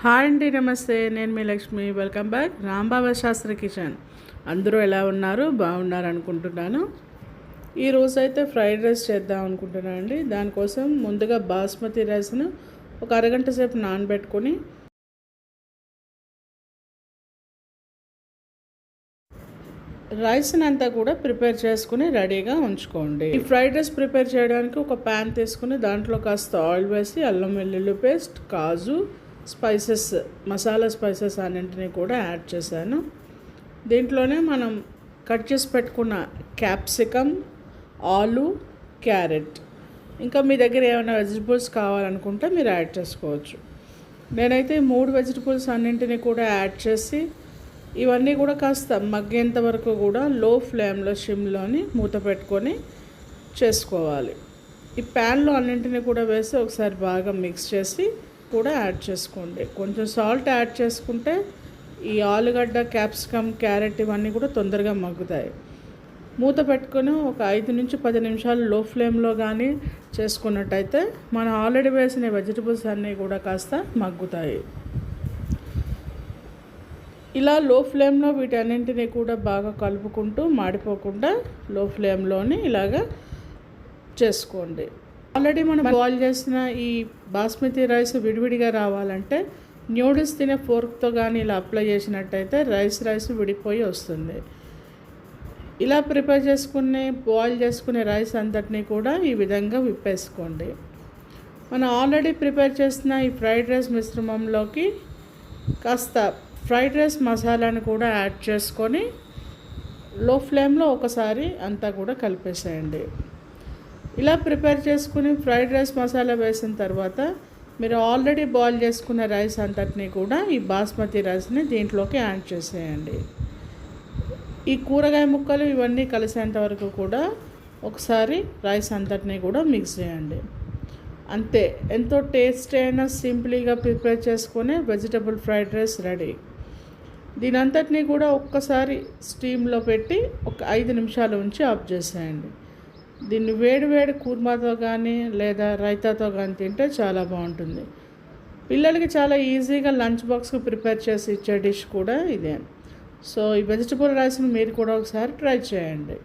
Hi అండి, నమస్తే. నేను మీ Lakshmi. Welcome back Rambaba Shastri kitchen. అందరూ ఎలా ఉన్నారు? బాగున్నారు అనుకుంటున్నాను. ఈరోజైతే ఫ్రైడ్ రైస్ చేద్దాం అనుకుంటున్నాను అండి. దానికోసం ముందుగా బాస్మతి రైస్ను ఒక అరగంట సేపు నానబెట్టుకొని రైస్ని అంతా కూడా ప్రిపేర్ చేసుకుని రెడీగా ఉంచుకోండి. ఈ ఫ్రైడ్ రైస్ ప్రిపేర్ చేయడానికి ఒక ప్యాన్ తీసుకుని దాంట్లో కాస్త ఆయిల్ వేసి అల్లం వెల్లుల్లి పేస్ట్, కాజు, స్పైసెస్, మసాలా స్పైసెస్ అన్నింటినీ కూడా యాడ్ చేశాను. దీంట్లోనే మనం కట్ చేసి పెట్టుకున్న క్యాప్సికమ్, ఆలు, క్యారెట్, ఇంకా మీ దగ్గర ఏమైనా వెజిటబుల్స్ కావాలనుకుంటే మీరు యాడ్ చేసుకోవచ్చు. నేనైతే 3 వెజిటబుల్స్ అన్నింటినీ కూడా యాడ్ చేసి ఇవన్నీ కూడా కాస్త మగ్గేంత వరకు కూడా లో ఫ్లేమ్లో సిమ్లోని మూత పెట్టుకొని చేసుకోవాలి. ఈ ప్యాన్లో అన్నింటినీ కూడా వేసి ఒకసారి బాగా మిక్స్ చేసి కూడా యాడ్ చేసుకోండి. కొంచెం సాల్ట్ యాడ్ చేసుకుంటే ఈ ఆలుగడ్డ, క్యాప్సికమ్, క్యారెట్ ఇవన్నీ కూడా తొందరగా మగ్గుతాయి. మూత పెట్టుకొని ఒక 5 నుంచి 10 నిమిషాలు లో ఫ్లేమ్లో కానీ చేసుకున్నట్టయితే మనం ఆల్రెడీ వేసిన వెజిటబుల్స్ అన్నీ కూడా కాస్త మగ్గుతాయి. ఇలా లో ఫ్లేమ్లో వీటన్నింటినీ కూడా బాగా కలుపుకుంటూ మాడిపోకుండా లో ఫ్లేమ్లోని ఇలాగా చేసుకోండి. ఆల్రెడీ మనం బాయిల్ చేసిన ఈ బాస్మతి రైస్ విడివిడిగా రావాలంటే న్యూడిల్స్ తినే ఫోర్క్తో కానీ ఇలా అప్లై చేసినట్టయితే రైస్ విడిపోయి వస్తుంది. ఇలా ప్రిపేర్ చేసుకునే బాయిల్ చేసుకునే రైస్ అంతటినీ కూడా ఈ విధంగా విప్పేసుకోండి. మనం ఆల్రెడీ ప్రిపేర్ చేసిన ఈ ఫ్రైడ్ రైస్ మిశ్రమంలోకి కాస్త ఫ్రైడ్ రైస్ మసాలాను కూడా యాడ్ చేసుకొని లో ఫ్లేమ్లో ఒకసారి అంతా కూడా కలిపేసేయండి. ఇలా ప్రిపేర్ చేసుకుని ఫ్రైడ్ రైస్ మసాలా వేసిన తర్వాత మీరు ఆల్రెడీ బాయిల్ చేసుకున్న రైస్ అంతటినీ కూడా ఈ బాస్మతి రైస్ని దీంట్లోకి యాడ్ చేసేయండి. ఈ కూరగాయ ముక్కలు ఇవన్నీ కలిసేంత వరకు కూడా ఒకసారి రైస్ అంతటినీ కూడా మిక్స్ చేయండి. అంతే, ఎంతో టేస్టీ అయినా సింపుల్గా ప్రిపేర్ చేసుకునే వెజిటబుల్ ఫ్రైడ్ రైస్ రెడీ. దీని అంతటినీ కూడా ఒక్కసారి స్టీమ్లో పెట్టి ఒక 5 నిమిషాలు ఉంచి ఆఫ్ చేసేయండి. దీన్ని వేడి కూర్మాతో కానీ లేదా రైతాతో కానీ తింటే చాలా బాగుంటుంది. పిల్లలకి చాలా ఈజీగా లంచ్ బాక్స్కి ప్రిపేర్ చేసి ఇచ్చే డిష్ కూడా ఇదే. సో ఈ వెజిటబుల్ రైస్ని మీరు కూడా ఒకసారి ట్రై చేయండి.